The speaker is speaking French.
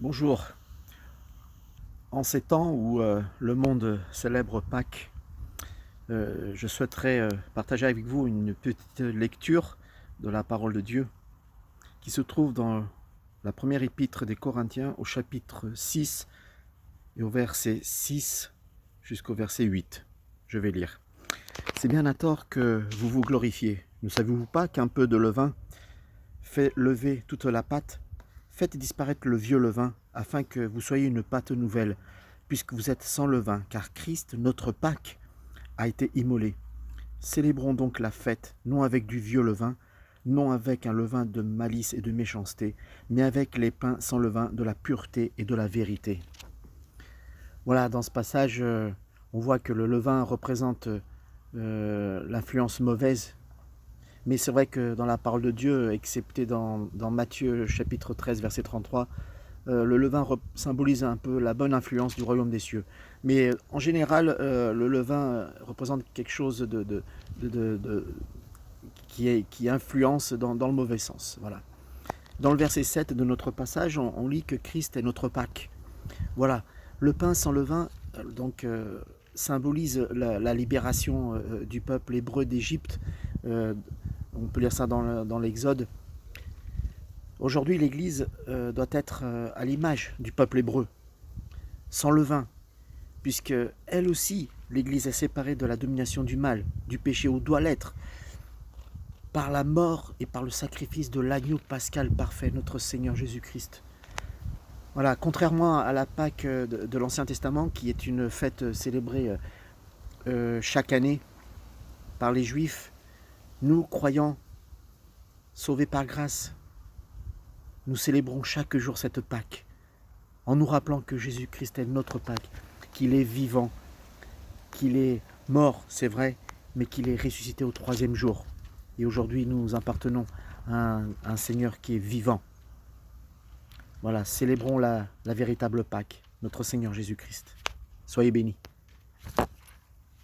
Bonjour. En ces temps où le monde célèbre Pâques, je souhaiterais partager avec vous une petite lecture de la parole de Dieu qui se trouve dans la première épître des Corinthiens au chapitre 6 et au verset 6 jusqu'au verset 8. Je vais lire. C'est bien à tort que vous vous glorifiez. Ne savez-vous pas qu'un peu de levain fait lever toute la pâte? Faites disparaître le vieux levain, afin que vous soyez une pâte nouvelle, puisque vous êtes sans levain, car Christ, notre Pâque, a été immolé. Célébrons donc la fête, non avec du vieux levain, non avec un levain de malice et de méchanceté, mais avec les pains sans levain de la pureté et de la vérité. Voilà, dans ce passage, on voit que le levain représente l'influence mauvaise. Mais c'est vrai que dans la parole de Dieu, excepté dans Matthieu chapitre 13, verset 33, le levain symbolise un peu la bonne influence du royaume des cieux. Mais en général, le levain représente quelque chose qui influence dans le mauvais sens. Voilà. Dans le verset 7 de notre passage, on lit que Christ est notre Pâque. Voilà. Le pain sans levain symbolise la libération du peuple hébreu d'Égypte. On peut lire ça dans l'Exode. Aujourd'hui, l'Église doit être à l'image du peuple hébreu, sans levain, puisque elle aussi, l'Église est séparée de la domination du mal, du péché, où doit l'être, par la mort et par le sacrifice de l'agneau pascal parfait, notre Seigneur Jésus-Christ. Voilà, contrairement à la Pâque de l'Ancien Testament, qui est une fête célébrée chaque année par les Juifs, nous, croyants, sauvés par grâce, nous célébrons chaque jour cette Pâque, en nous rappelant que Jésus-Christ est notre Pâque, qu'il est vivant, qu'il est mort, c'est vrai, mais qu'il est ressuscité au troisième jour. Et aujourd'hui, nous appartenons à un Seigneur qui est vivant. Voilà, célébrons la véritable Pâque, notre Seigneur Jésus-Christ. Soyez bénis.